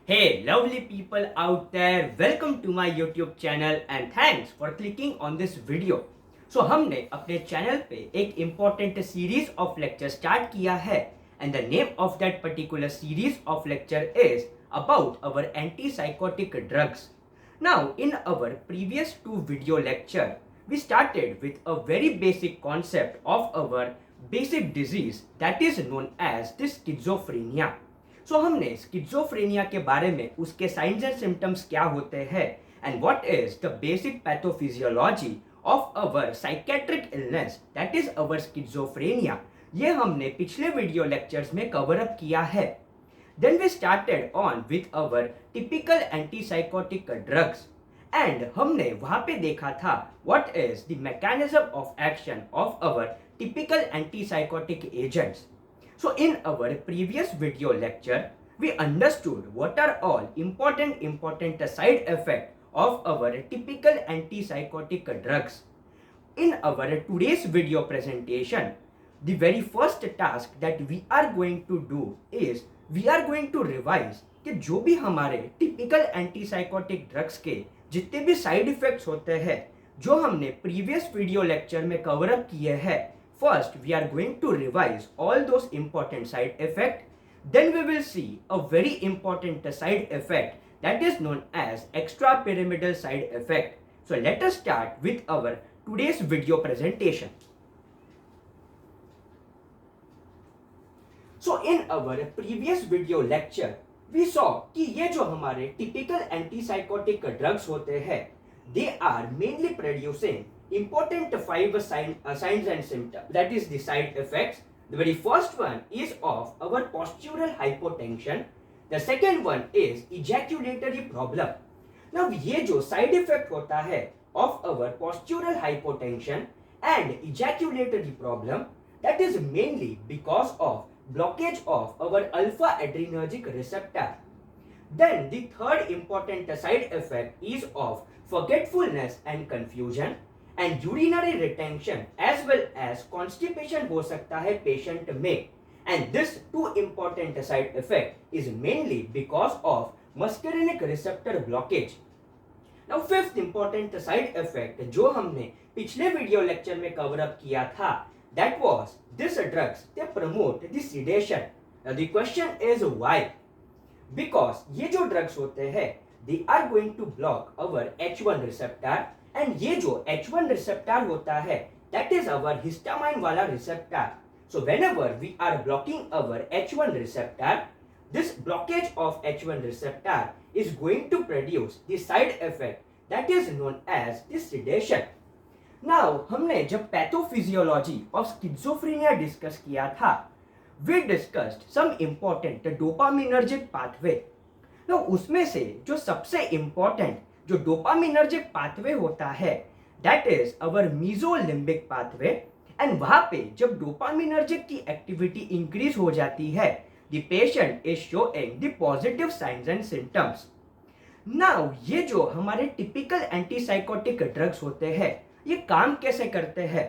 Hey, lovely people out there, welcome to my YouTube channel and thanks for clicking on this video. So हमने अपने channel पे एक important series of lecture start किया है and the name of that particular series of lecture is about our antipsychotic drugs. Now, in our previous two video lecture, we started with a very basic concept of our basic disease that is known as the schizophrenia. सो हमने schizophrenia के बारे में उसके science and symptoms क्या होते हैं and what is the basic pathophysiology of our psychiatric illness that is our schizophrenia, ये हमने पिछले वीडियो लेक्चर्स में कवर अप किया है. Then we started on with our typical antipsychotic drugs and हमने वहां पे देखा था what is the mechanism of action of our typical antipsychotic agents. So in our previous video lecture, we understood what are all important side effects of our typical antipsychotic drugs. In our today's video presentation, the very first task that we are going to do is we are going to revise कि जो भी हमारे typical antipsychotic drugs के जितने भी side effects होते हैं जो हमने प्रीवियस वीडियो लेक्चर में कवर अप किए हैं. First, we are going to revise all those important side effects. Then we will see a very important side effect that is known as extrapyramidal side effect. So let us start with our today's video presentation. So in our previous video lecture, we saw कि ये जो हमारे typical antipsychotic drugs होते हैं, they are mainly producing important five signs and symptoms, that is the side effects. The very first one is of our postural hypotension. The second one is ejaculatory problem. Now ये जो side effect होता है of our postural hypotension and ejaculatory problem, that is mainly because of blockage of our alpha adrenergic receptor. Then the third important side effect is of forgetfulness and confusion and urinary retention as well as constipation हो सकता है patient में. And this two important side effect is mainly because of muscarinic receptor blockage. Now fifth important side effect जो हमने पिछले video lecture में cover up किया था, that was this drugs they promote the sedation. Now the question is why? Because ये जो drugs होते हैं they are going to block our H1 receptor and ये जो H1 receptor होता है that is our histamine वाला receptor. So whenever we are blocking our H1 receptor, this blockage of H1 receptor is going to produce the side effect that is known as the sedation. Now हमने जब pathophysiology of schizophrenia discuss किया था, we discussed some important dopaminergic pathway. तो उसमें से जो सबसे important जो डोपामिनर्जिक पाथवे होता है that is our mesolimbic pathway. And वहां पे जब डोपामिनर्जिक की एक्टिविटी इंक्रीज हो जाती है the patient is showing the positive signs and symptoms. Now ये जो हमारे टिपिकल एंटीसाइकोटिक ड्रग्स होते हैं ये काम कैसे करते हैं?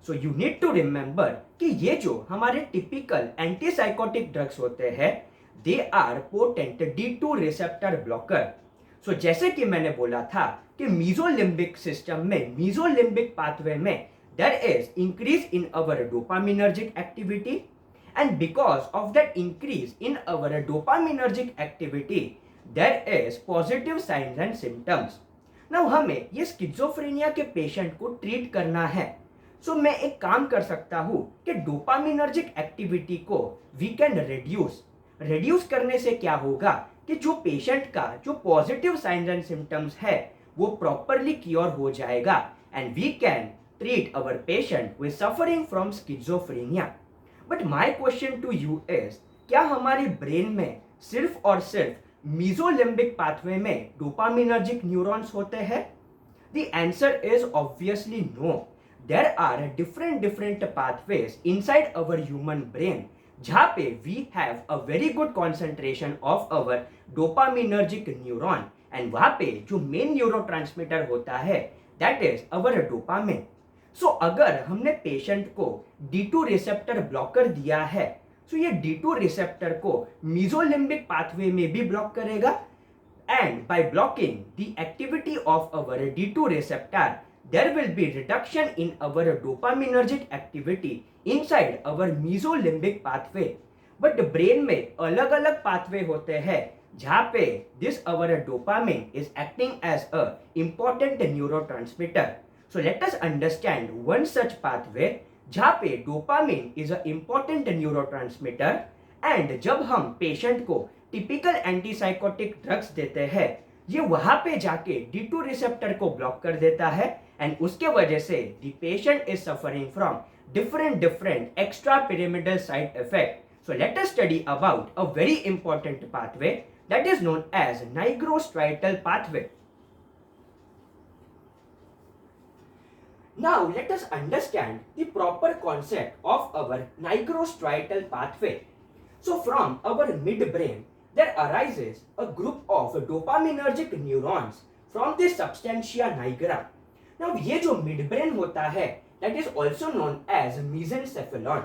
So you need to remember कि ये जो हमारे टिपिकल एंटीसाइकोटिक ड्रग्स होते हैं they are potent D2 receptor blocker. So जैसे कि मैंने बोला था कि मीजोलिम्बिक सिस्टम में मीजोलिम्बिक पाथवे में there is increase in our dopaminergic activity and because of that increase in our dopaminergic activity there is positive signs and symptoms. Now हमें ये स्किज़ोफ्रेनिया के पेशेंट को ट्रीट करना है. सो मैं एक काम कर सकता हूँ कि डोपामिनर्जिक एक्टिविटी को वी कैन रिड्यूस करने से क्या होगा कि जो पेशेंट का जो पॉजिटिव साइंस एंड सिम्टम्स है वो प्रॉपरली क्योर हो जाएगा and we can treat our patient with suffering from schizophrenia. But my question to you is क्या हमारी ब्रेन में सिर्फ और सिर्फ मीजोलिम्बिक पाथवे में डोपामिनर्जिक न्यूरॉन्स होते हैं? The answer is obviously no. There are different pathways inside our human brain जहाँ पे we have a very good concentration of our dopaminergic neuron and वहाँ पे जो मेन न्यूरोट्रांसमीटर होता है दैट इज अवर डोपामिन. सो अगर हमने पेशेंट को D2 रिसेप्टर ब्लॉकर दिया है सो ये D2 रिसेप्टर को मीजोलिम्बिक पाथवे में भी ब्लॉक करेगा, and by blocking the activity of our D2 receptor there will be reduction in our dopaminergic activity inside our mesolimbic pathway. But brain में अलग अलग पाथवे होते हैं जहाँ पे this our dopamine is acting as a important neurotransmitter. So let us understand one such pathway जहाँ पे dopamine is a important neurotransmitter, and जब हम पेशेंट को टिपिकल एंटीसाइकोटिक ड्रग्स देते हैं ये वहां पे जाके D2 रिसेप्टर को ब्लॉक कर देता है, एंड उसके वजह से the patient is suffering from different extra pyramidal side effect. So let us study about a very important pathway that is known as nigrostriatal pathway. Now let us understand the proper concept of our nigrostriatal pathway. So from our midbrain there arises a group of dopaminergic neurons from the substantia nigra. Now ये जो midbrain होता है that is also known as mesencephalon.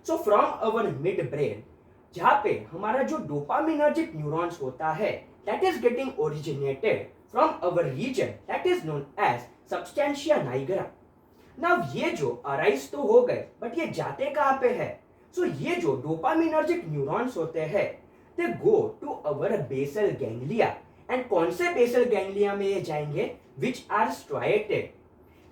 So from our midbrain जहाँ पे हमारा जो dopaminergic neurons होता है that is getting originated from our region that is known as substantia nigra. Now ये जो arise तो हो गए but ये जाते कहाँ पे है? So ये जो dopaminergic neurons होते हैं they go to our basal ganglia, and कौन से basal ganglia में ये जाएंगे which are striated.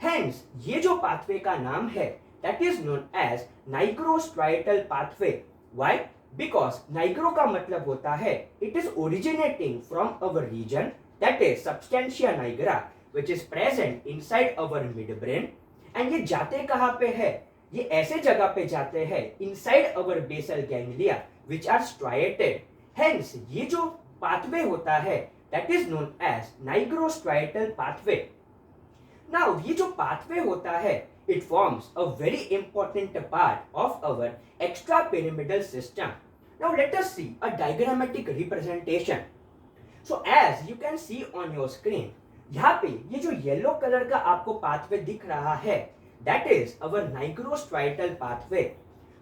Hence ये जो pathway का नाम है that is known as nigrostriatal pathway. Why? Because nigro का मतलब होता है it is originating from our region that is substantia nigra which is present inside our midbrain, and ये जाते कहाँ पे है? ये ऐसे जगह पे जाते हैं inside our basal ganglia which are striated. Hence ये जो pathway होता है that is known as nigrostriatal pathway. Now ये जो pathway होता है it forms a very important part of our extrapyramidal system. Now let us see a diagrammatic representation. So as you can see on your screen, यहाँ पे ये जो yellow colour का आपको पाथवे दिख रहा है that is our nigrostriatal pathway.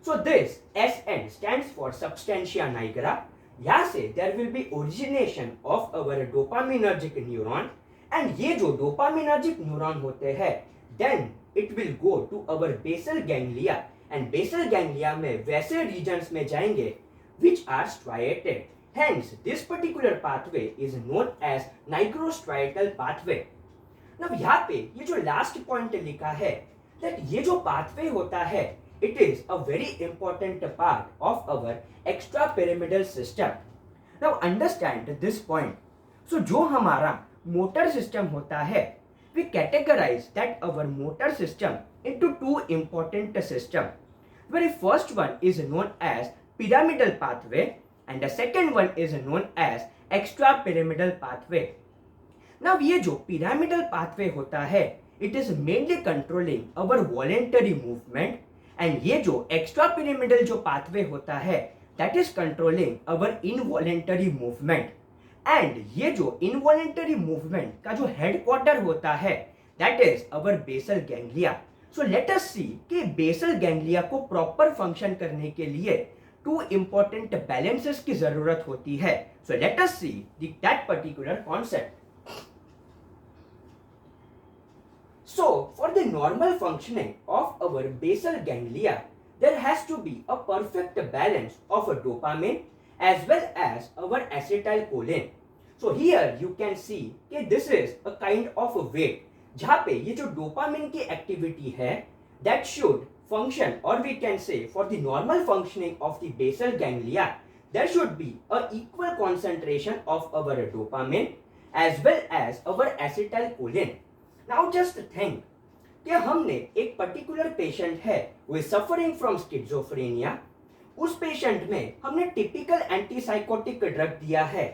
So this SN stands for substantia nigra. यहाँ से there will be origination of our dopaminergic neuron, and ये जो dopaminergic neuron होते हैं then it will go to our basal ganglia, and basal ganglia में वैसे regions में जाएंगे which are striated. Hence this particular pathway is known as nigrostriatal pathway. Now यहाँ पे ये जो last point लिखा है that ये जो pathway होता है it is a very important part of our extrapyramidal system. Now understand this point. So जो हमारा motor system होता है we categorize that our motor system into two important systems. The very first one is known as pyramidal pathway, and the second one is known as extrapyramidal pathway. Now ये जो pyramidal pathway होता है it is mainly controlling our voluntary movement, and ये जो extrapyramidal जो pathway होता है that is controlling our involuntary movement. And ये जो involuntary movement का जो headquarter होता है that is our basal ganglia. So let us see कि basal ganglia को proper function करने के लिए two important balances की जरूरत होती है. So let us see that particular concept. So for the normal functioning of our basal ganglia, there has to be a perfect balance of a dopamine as well as our acetylcholine. So here you can see कि this is a kind of a weight जहाँ पे ये जो dopamine की activity है that should function, or we can say for the normal functioning of the basal ganglia there should be a equal concentration of our dopamine as well as our acetylcholine. Now just think कि हमने एक particular patient है वो is suffering from schizophrenia, उस patient में हमने typical antipsychotic drug दिया है.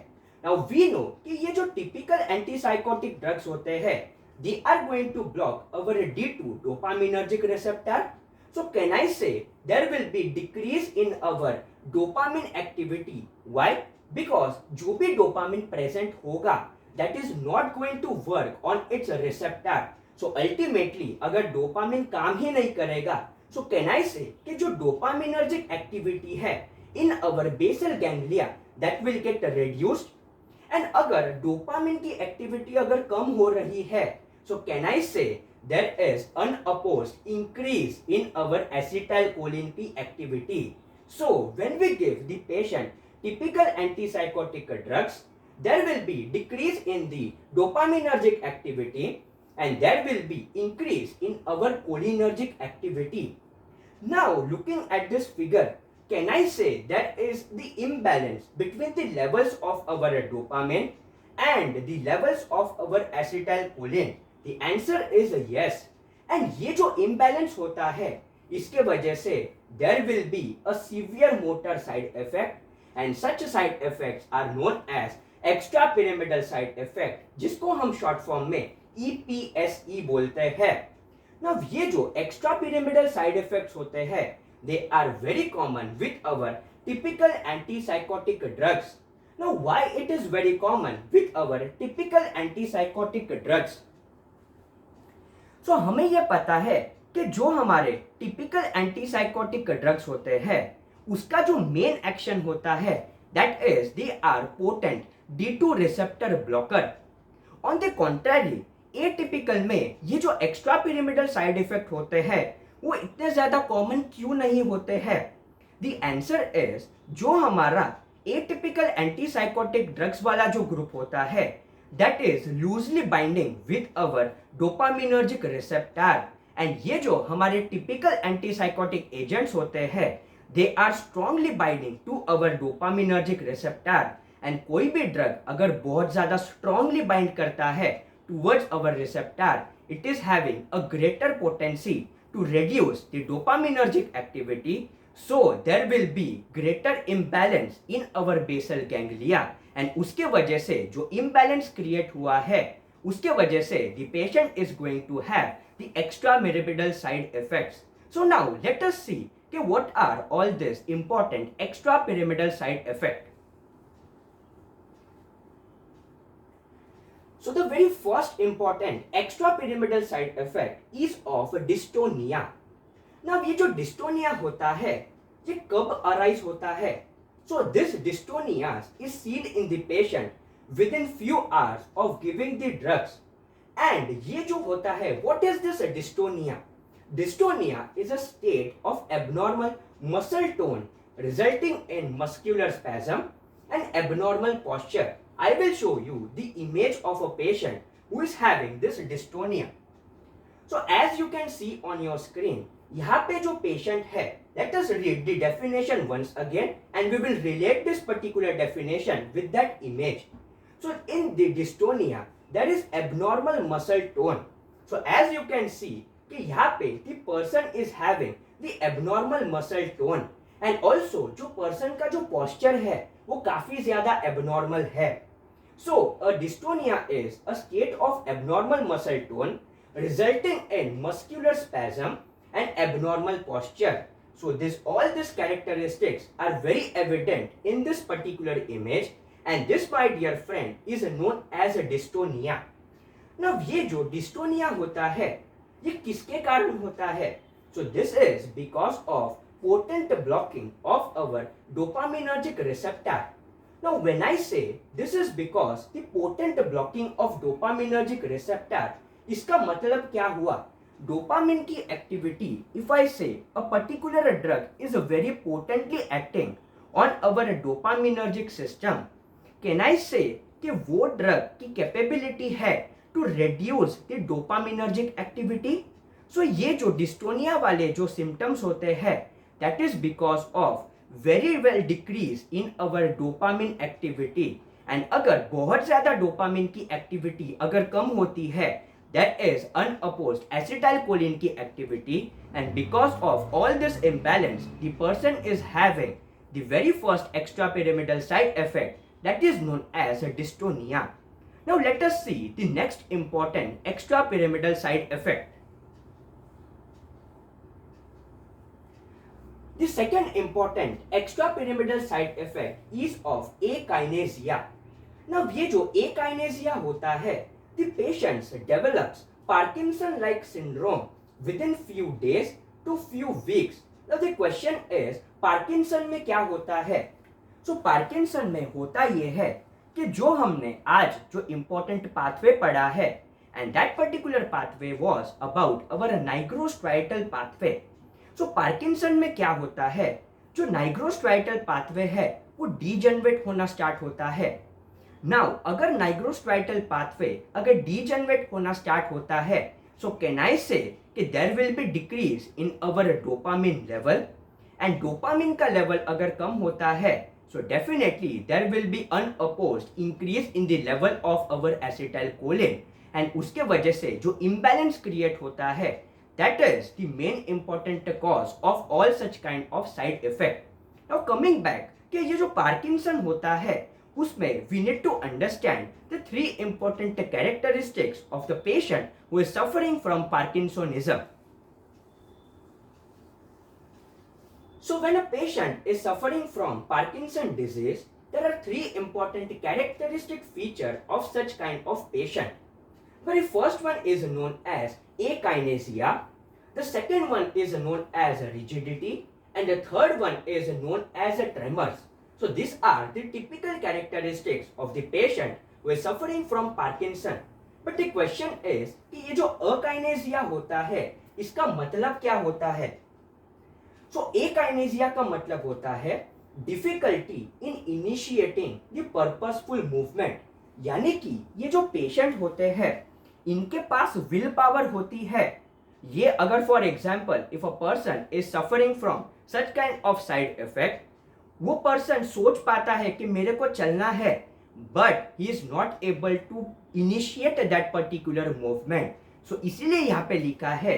नाउ वी नो कि ये जो टिपिकल एंटीसाइकोटिक ड्रग्स होते हैं they are going to block our D2 dopaminergic receptor. So can I say there will be decrease in our dopamine activity. Why? Because जो भी dopamine present होगा that is not going to work on its receptor. So ultimately अगर dopamine काम ही नहीं करेगा सो can I say कि जो डोपामिनर्जिक एक्टिविटी है in our basal ganglia that will get reduced. And अगर डोपामिन की एक्टिविटी अगर कम हो रही है, so can I say there is unopposed increase in our acetylcholine P activity. So when we give the patient typical antipsychotic drugs, there will be decrease in the dopaminergic activity and there will be increase in our cholinergic activity. Now looking at this figure, can I say there is the imbalance between the levels of our dopamine and the levels of our acetylcholine? The answer is yes. And ये जो imbalance होता है, इसके वजह से there will be a severe motor side effect and such side effects are known as extrapyramidal side effect, जिसको हम short form में EPSE बोलते हैं. Now ये जो extrapyramidal side effects होते हैं, they are very common with our typical antipsychotic drugs. Now why it is very common with our typical antipsychotic drugs? So हमें यह पता है कि जो हमारे typical antipsychotic drugs होते हैं, उसका जो main action होता है, that is they are potent D2 receptor blocker. On the contrary, atypical में ये जो एक्स्ट्रा पिरामिडल साइड इफेक्ट होते हैं वो इतने ज्यादा कॉमन क्यों नहीं होते हैं? द आंसर इज जो हमारा एटिपिकल एंटीसाइकोटिक ड्रग्स वाला जो ग्रुप होता है that is loosely binding with our dopaminergic receptor and ये जो हमारे टिपिकल एंटीसाइकोटिक एजेंट्स होते हैं they are strongly binding to our dopaminergic receptor and कोई भी ड्रग अगर बहुत ज्यादा स्ट्रांगली बाइंड करता है towards our receptor, it is having a greater potency to reduce the dopaminergic activity, so there will be greater imbalance in our basal ganglia and उसके वजह से जो imbalance create हुआ है उसके वजह से the patient is going to have the extramyramidal side effects. So now let us see कि what are all these important extrapyramidal side effects. So the very first important extrapyramidal side effect is of dystonia. Now ये जो dystonia होता है ये कब arise होता है? So this dystonia is seen in the patient within few hours of giving the drugs. And ये जो होता है what is this dystonia? Dystonia is a state of abnormal muscle tone resulting in muscular spasm and abnormal posture. I will show you the image of a patient who is having this dystonia. So as you can see on your screen, यहाँ पे जो patient है, let us read the definition once again and we will relate this particular definition with that image. So in the dystonia, there is abnormal muscle tone. So as you can see, कि यहाँ पे the person is having the abnormal muscle tone and also जो person का जो posture है, वो काफी ज़्यादा abnormal है. So, a dystonia is a state of abnormal muscle tone resulting in muscular spasm and abnormal posture. So, all these characteristics are very evident in this particular image and this, my dear friend, is known as a dystonia. Now, ये जो dystonia होता है, ये किसके कारण होता है? So, this is because of potent blocking of our dopaminergic receptor. Now when I say this is because the potent blocking of dopaminergic receptor, इसका मतलब क्या हुआ? Dopamine की activity, if I say a particular drug is very potently acting on our dopaminergic system, can I say कि वो drug की capability है to reduce the dopaminergic activity? So ये जो dystonia वाले जो symptoms होते हैं, that is because of very well decrease in our dopamine activity and अगर बहुत ज़्यादा dopamine की activity अगर कम होती है that is unopposed acetylcholine की activity and because of all this imbalance the person is having the very first extrapyramidal side effect that is known as a dystonia. Now let us see the next important extrapyramidal side effect. The second important extrapyramidal side effect is of akinesia. Now ये जो akinesia होता है, the patient develops Parkinson-like syndrome within few days to few weeks Now the question is, Parkinson में क्या होता है? Parkinson में होता ये है कि जो हमने आज जो इम्पोर्टेंट पाथवे पढ़ा है, and that particular pathway was about our नाइग्रोस्ट्राइटल pathway. Parkinson में क्या होता है, जो नाइग्रोस्ट्राइटल पाथवे है वो डीजनरेट होना स्टार्ट होता है. नाउ अगर नाइग्रोस्ट्राइटल पाथवे अगर डीजनरेट होना स्टार्ट होता है, सो कैन आई से कि there will be decrease in our dopamine level, and dopamine का लेवल अगर कम होता है, so definitely there will be unopposed increase in the level of our acetylcholine, and उसके वजह से जो imbalance create होता है, that is the main important cause of all such kind of side effect. Now coming back कि ये जो Parkinson होता है उसमें we need to understand the three important characteristics of the patient who is suffering from Parkinsonism. So when a patient is suffering from Parkinson disease, there are three important characteristic features of such kind of patient. The first one is known as akinesia, the second one is known as rigidity, and the third one is known as tremors. So these are the typical characteristics of the patient who is suffering from Parkinson. But the question is कि ये जो akinesia होता है इसका मतलब क्या होता है? akinesia का मतलब होता है difficulty in initiating the purposeful movement, यानी कि ये जो पेशेंट होते हैं इनके पास विल पावर होती है. ये अगर for example if a person is suffering from such kind of side effect, वो पर्सन सोच पाता है कि मेरे को चलना है, but he is not able to initiate that particular movement. So इसीलिए यहाँ पे लिखा है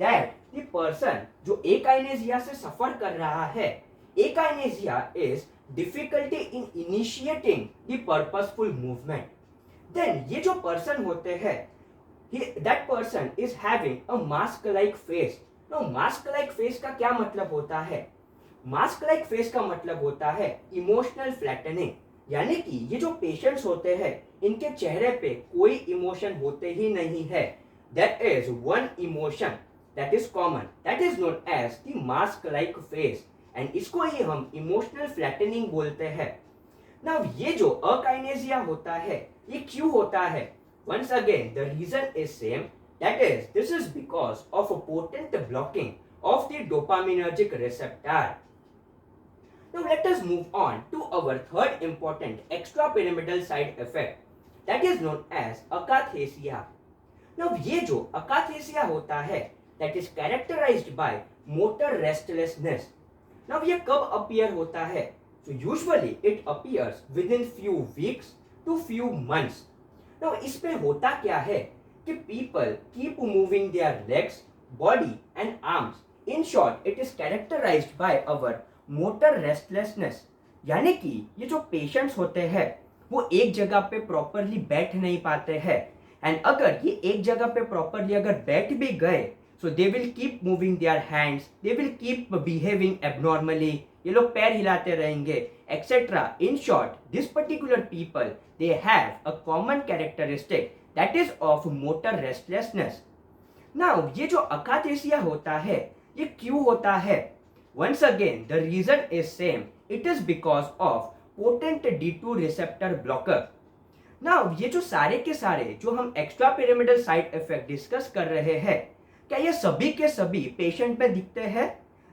दैट द पर्सन जो akinesia से सफर कर रहा है, akinesia is difficulty in initiating the purposeful movement. Then ये जो पर्सन होते हैं, that person is having a mask like face. No mask like face का क्या मतलब होता है? मास्क लाइक फेस का मतलब होता है इमोशनल फ्लैटनिंग, यानी कि ये जो पेशेंट्स होते हैं इनके चेहरे पे कोई इमोशन होते ही नहीं है. There is one emotion that is common, that is known as the mask-like face, and इसको ही हम emotional flattening बोलते हैं. Now ये जो akinesia होता है ये क्यों होता है? Once again the reason is same, that is this is because of a potent blocking of the dopaminergic receptor. Now let us move on to our third important extrapyramidal side effect, that is known as akathisia. Now ये जो akathisia होता है that is characterized by motor restlessness. Now ये कब appear होता है? So usually it appears within few weeks to few months. Now इसमें होता क्या है कि people keep moving their legs, body and arms. In short, it is characterized by our motor restlessness. यानी कि ये जो patients होते हैं वो एक जगह पे properly बैठ नहीं पाते हैं, एंड अगर ये एक जगह पे प्रॉपरली अगर बैठ भी गए, so they will keep moving their hands, they will keep behaving abnormally, ये लोग पैर हिलाते रहेंगे etcetera. In short this particular people they have a common characteristic that is of motor restlessness. Now ये जो akathisia होता है ये क्यों होता है? Once again the reason is same, it is because of potent D2 receptor blocker. Now ये जो सारे के सारे जो हम extra pyramidal side effect discuss कर रहे हैं, क्या ये सभी के सभी पेशेंट में दिखते हैं?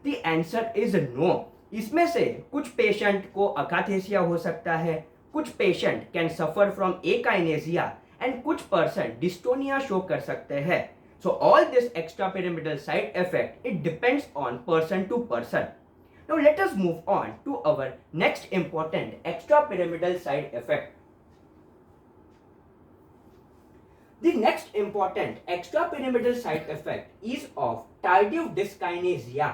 The answer is no. इसमें से कुछ पेशेंट को akathisia हो सकता है, कुछ patient can suffer from akinesia, and कुछ पर्सन डिस्टोनिया शो कर सकते हैं. So all this extra pyramidal side effect it depends on person to person. Now let us move on to our next important extra pyramidal side effect. The next important extrapyramidal side effect is of tardive dyskinesia.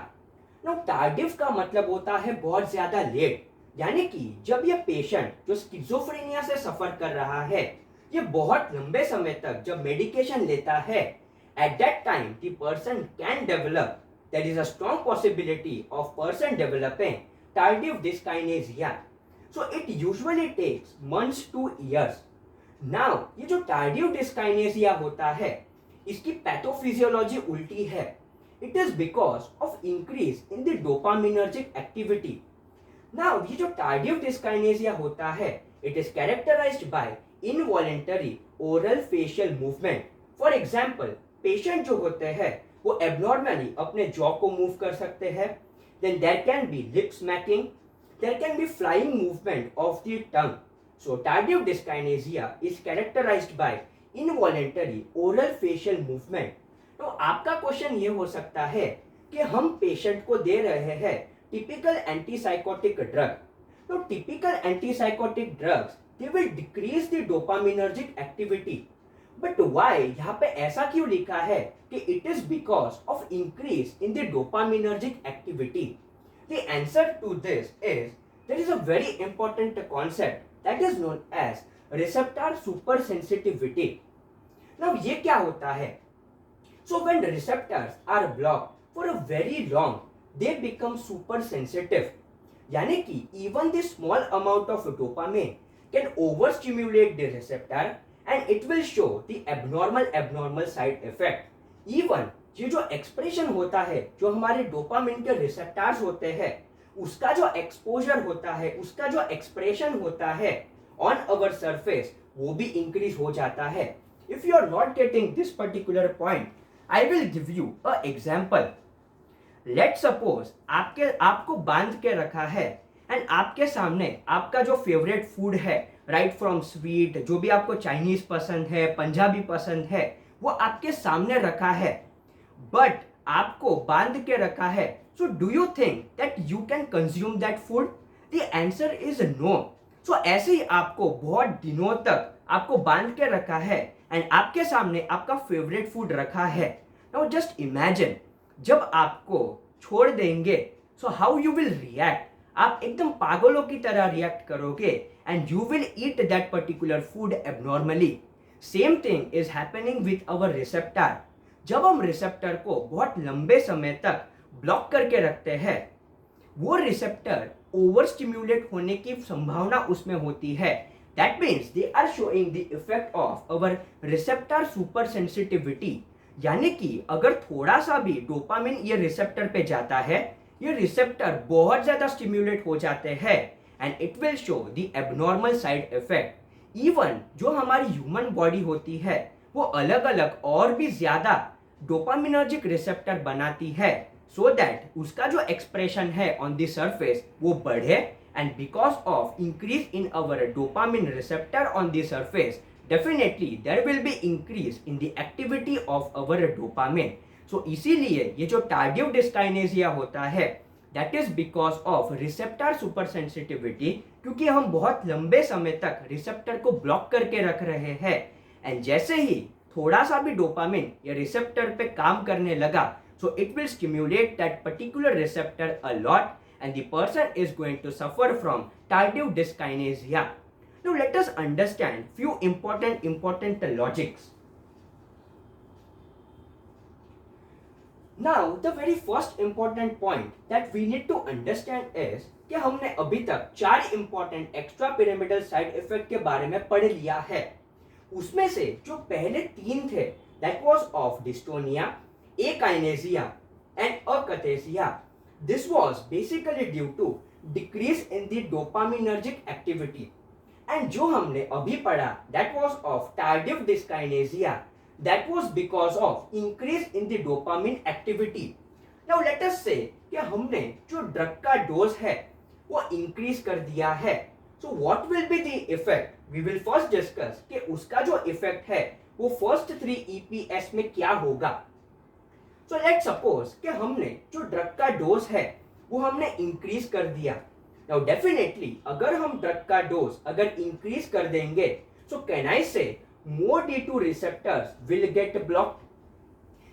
Now tardive का मतलब होता है बहुत ज्यादा late, यानी कि जब ये पेशेंट जो स्किज़ोफ्रेनिया से सफर कर रहा है ये बहुत लंबे समय तक जब मेडिकेशन लेता है, at that time the person can develop, there is a strong possibility of person developing tardive dyskinesia. So it usually takes months to years. Now ये जो टार्डिव डिस्काइनेसिया होता है इसकी पैथोफिजियोलॉजी उल्टी है. It is because of increase in the dopaminergic activity. Now ये जो tardive dyskinesia होता है, it is characterized by involuntary oral facial movement. For example, patient जो होते हैं वो abnormally अपने jaw को move कर सकते हैं. Then there can be lip smacking. There can be flying movement of the tongue. So tardive dyskinesia is characterized by involuntary oral facial movement. तो आपका क्वेश्चन ये हो सकता है कि हम पेशेंट को दे रहे हैं टिपिकल एंटीसाइकोटिक ड्रग. तो typical antipsychotic drugs they will decrease the dopaminergic activity. But why यहाँ पे ऐसा क्यों लिखा है कि it is because of increase in the dopaminergic activity? The answer to this is there is a very important concept that is known as receptor super sensitivity. Now ये क्या होता है? So when the receptors are blocked for a very long, they become super sensitive. यानी कि even the small amount of dopamine can overstimulate the receptor and it will show the abnormal side effect. Even ये जो expression होता है, जो हमारे dopamine के receptors होते हैं, उसका जो एक्सपोजर होता है, उसका जो एक्सप्रेशन होता है ऑन अवर सरफेस, वो भी इंक्रीज हो जाता है. If you are not getting this particular point, I will give you a example. Let's suppose आपको बांध के रखा है एंड आपके सामने आपका जो फेवरेट फूड है, राइट फ्रॉम स्वीट, जो भी आपको चाइनीज पसंद है, पंजाबी पसंद है, वो आपके सामने रखा है, बट आपको बांध के रखा है. So do you think that you can consume that food? The answer is no. So ऐसे ही आपको बहुत दिनों तक आपको बांध के रखा है एंड आपके सामने आपका फेवरेट फूड रखा है. नाउ जस्ट इमेजिन, जब आपको छोड़ देंगे, so how you will react? आप एकदम पागलों की तरह रिएक्ट करोगे and you will eat that particular food abnormally. Same thing is happening with our receptor. जब हम रिसेप्टर को बहुत लंबे समय तक ब्लॉक करके रखते हैं, वो रिसेप्टर ओवर स्टिम्युलेट होने की संभावना उसमें होती है. That means they are showing the effect of our receptor supersensitivity. यानी कि अगर थोड़ा सा भी डोपामिन ये रिसेप्टर पे जाता है, ये रिसेप्टर बहुत ज्यादा स्टिम्युलेट हो जाते हैं and it will show the abnormal side effect. Even जो हमारी ह्यूमन बॉडी होती है, वो अलग अलग और भी ज्यादा डोपामिनर्जिक रिसेप्टर बनाती है सो दैट उसका जो एक्सप्रेशन है ऑन द सरफेस वो बढ़े. And because of increase in our dopamine receptor on the surface, definitely there will be increase in the activity of our dopamine. So इसीलिए ये जो tardive dyskinesia होता है, that is because of receptor supersensitivity, क्योंकि हम बहुत लंबे समय तक रिसेप्टर को ब्लॉक करके रख रहे हैं एंड जैसे ही थोड़ा सा भी डोपामिन ये रिसेप्टर पे काम करने लगा, so it will stimulate that particular receptor a lot and the person is going to suffer from tardive dyskinesia. Now let us understand few important logics. Now the very first important point that we need to understand is कि हमने अभी तक 4 important extra pyramidal side effect के बारे में पढ़ लिया है. उसमें से जो पहले 3 थे, that was of dystonia, akinesia and akathisia. This was basically due to decrease in the dopaminergic activity. And जो हमने अभी पढ़ा, that was of tardive dyskinesia, that was because of increase in the dopamine activity. Now let us say कि हमने जो drug का dose है वो इंक्रीज कर दिया है. So what will be the effect? We will first discuss कि उसका जो इफेक्ट है वो फर्स्ट 3 EPS में क्या होगा. So let's suppose कि हमने जो ड्रग का डोज है वो हमने इंक्रीज कर दिया. Now definitely अगर हम ड्रग का डोज अगर इंक्रीज कर देंगे, so can I say more D2 receptors will get blocked?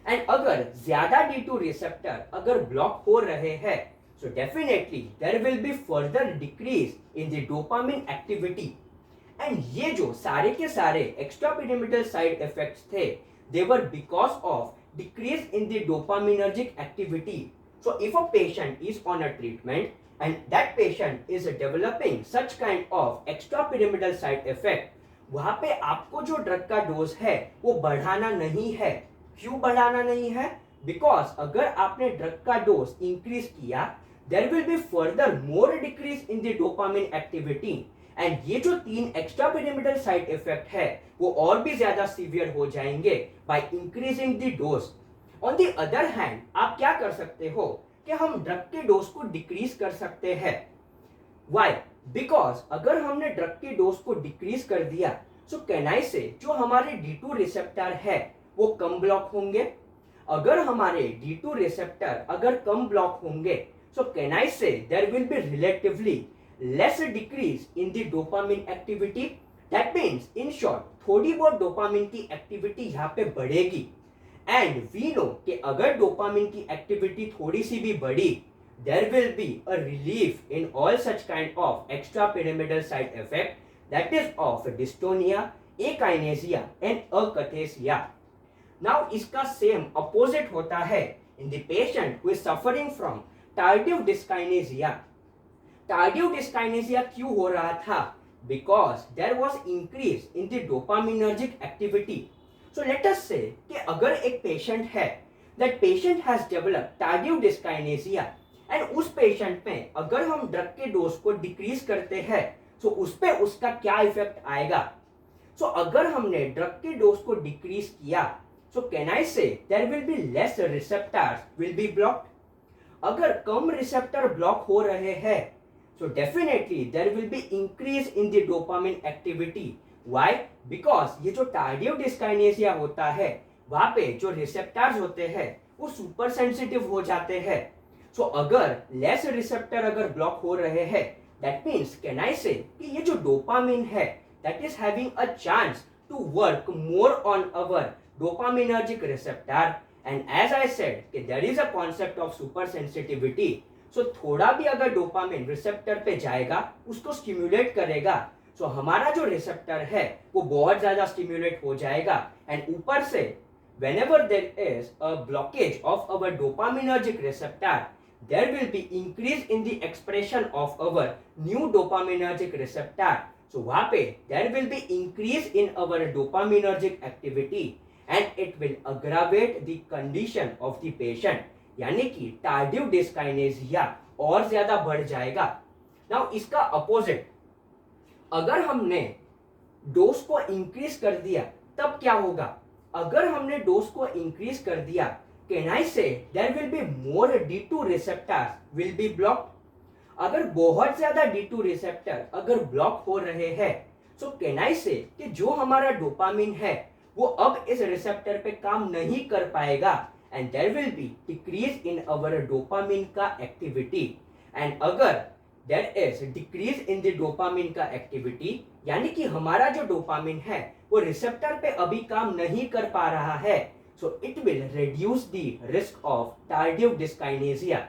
And अगर ज्यादा D2 receptor अगर ब्लॉक हो रहे हैं, so definitely there will be further decrease in the dopamine activity. And ये जो सारे के सारे extrapyramidal side effects थे, they were because of decrease in the dopaminergic activity. So if a patient is on a treatment and that patient is developing such kind of extrapyramidal side effect, वहाँ पे आपको जो drug का dose है वो बढ़ाना नहीं है. क्यों बढ़ाना नहीं है? बिकॉज अगर आपने ड्रग का डोज इंक्रीज किया, there will be further more decrease in the dopamine activity, and ये जो 3 एक्स्ट्रा पिरामिडल साइड इफेक्ट है वो और भी ज्यादा सीवियर हो जाएंगे by increasing the dose. On the other hand आप क्या कर सकते हो कि हम ड्रग के डोज को डिक्रीज कर सकते हैं। वाई? बिकॉज अगर हमने ड्रग के डोज को डिक्रीज कर दिया, सो कैन आई से जो हमारे D2 रिसेप्टर है वो कम ब्लॉक होंगे। अगर हमारे D2 रिसेप्टर अगर कम ब्लॉक होंगे, सो can I say there will be relatively less decrease in the dopamine activity. That means in short थोड़ी बहुत डोपामिन की एक्टिविटी यहाँ पे बढ़ेगी। एंड वी नो कि अगर डोपामिन की एक्टिविटी थोड़ी सी भी बढ़ी, there will be a relief in all such kind of extrapyramidal side effect, that is of dystonia, akinesia and akathisia. Now इसका सेम अपोजिट होता है in the patient who is suffering from tardive dyskinesia. Tardive dyskinesia क्यों हो रहा था? Because there was increase in the dopaminergic activity. So let us say कि अगर एक पेशेंट है, that patient has developed tardive dyskinesia, and उस patient में अगर हम ड्रग के डोज को डिक्रीज करते हैं तो उस पे उसका क्या इफेक्ट आएगा? सो अगर हमने ड्रग के डोज को डिक्रीज किया, सो can I say there will be less receptors will be blocked. अगर कम रिसेप्टर ब्लॉक हो रहे हैं, so definitely there will be increase in the dopamine activity. Why? Because ये जो टार्डिव डिस्काइनेसिया होता है वहां पे जो रिसेप्टर्स होते हैं वो सुपर सेंसिटिव हो जाते हैं। सो अगर लेस रिसेप्टर अगर ब्लॉक हो रहे हैं, that means can I say कि ये जो डोपामिन है that is having a chance to work more on our dopaminergic receptor. And as I said कि there is a concept of super sensitivity. So थोड़ा भी अगर डोपामिन रिसेप्टर पे जाएगा, उसको स्टिम्युलेट करेगा, सो हमारा जो रिसेप्टर है वो बहुत ज्यादा स्टिम्युलेट हो जाएगा। एंड ऊपर से whenever there is a blockage of our dopaminergic receptor, there will be increase in the expression of our new dopaminergic receptor. So वहाँ पे there will be increase in our dopaminergic activity and it will aggravate the condition of the patient, यानी कि tardive dyskinesia और ज्यादा बढ़ जाएगा। Now इसका opposite, अगर हमने डोज को इंक्रीज कर दिया तब क्या होगा? अगर हमने डोज को इंक्रीज कर दिया, can I say there will be more D2 receptors will be blocked. अगर बहुत ज्यादा D2 रिसेप्टर अगर ब्लॉक हो रहे हैं, सो कैन आई से कि जो हमारा डोपामिन है वो अब इस रिसेप्टर पे काम नहीं कर पाएगा and there will be decrease in our dopamine का एक्टिविटी। एंड अगर there is decrease in the dopamine का एक्टिविटी, यानी कि हमारा जो डोपामिन है वो रिसेप्टर पे अभी काम नहीं कर पा रहा है, so it will reduce the risk of tardive dyskinesia.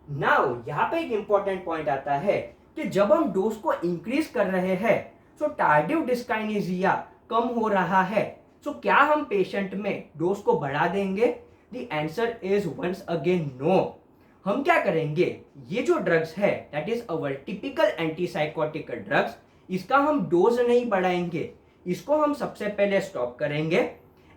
Now यहाँ पे एक इंपॉर्टेंट पॉइंट आता है कि जब हम डोज को इंक्रीज कर रहे हैं, सो टार्डिव डिस्काइनेसिया कम हो रहा है, सो क्या हम पेशेंट में डोज को बढ़ा देंगे? The answer is once again no. हम क्या करेंगे? ये जो ड्रग्स है that is our typical antipsychotic drugs, इसका हम डोज नहीं बढ़ाएंगे, इसको हम सबसे पहले स्टॉप करेंगे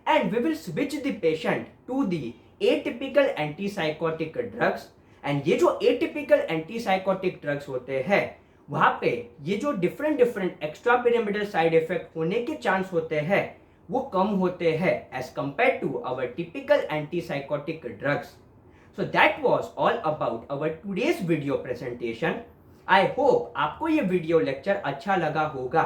and we will switch the patient to the atypical antipsychotic drugs. And ये जो एटिपिकल एंटीसाइकोटिक ड्रग्स होते हैं वहां पे ये जो different extra pyramidal side effect होने के चांस होते हैं वो कम होते हैं as compare to our typical antipsychotic drugs. So that was all about our today's video presentation. I hope आपको ये वीडियो लेक्चर अच्छा लगा होगा।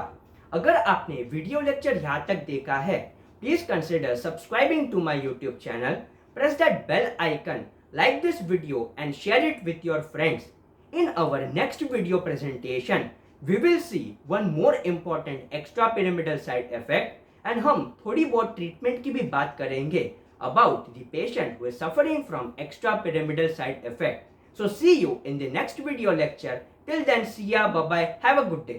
अगर आपने वीडियो लेक्चर यहाँ तक देखा है, please consider subscribing to my YouTube channel. Press that bell icon, like this video and share it with your friends. In our next video presentation, we will see one more important extrapyramidal side effect and हम थोड़ी बहुत treatment की भी बात करेंगे about the patient who is suffering from extrapyramidal side effect. So see you in the next video lecture. Till then, see ya, bye bye, have a good day.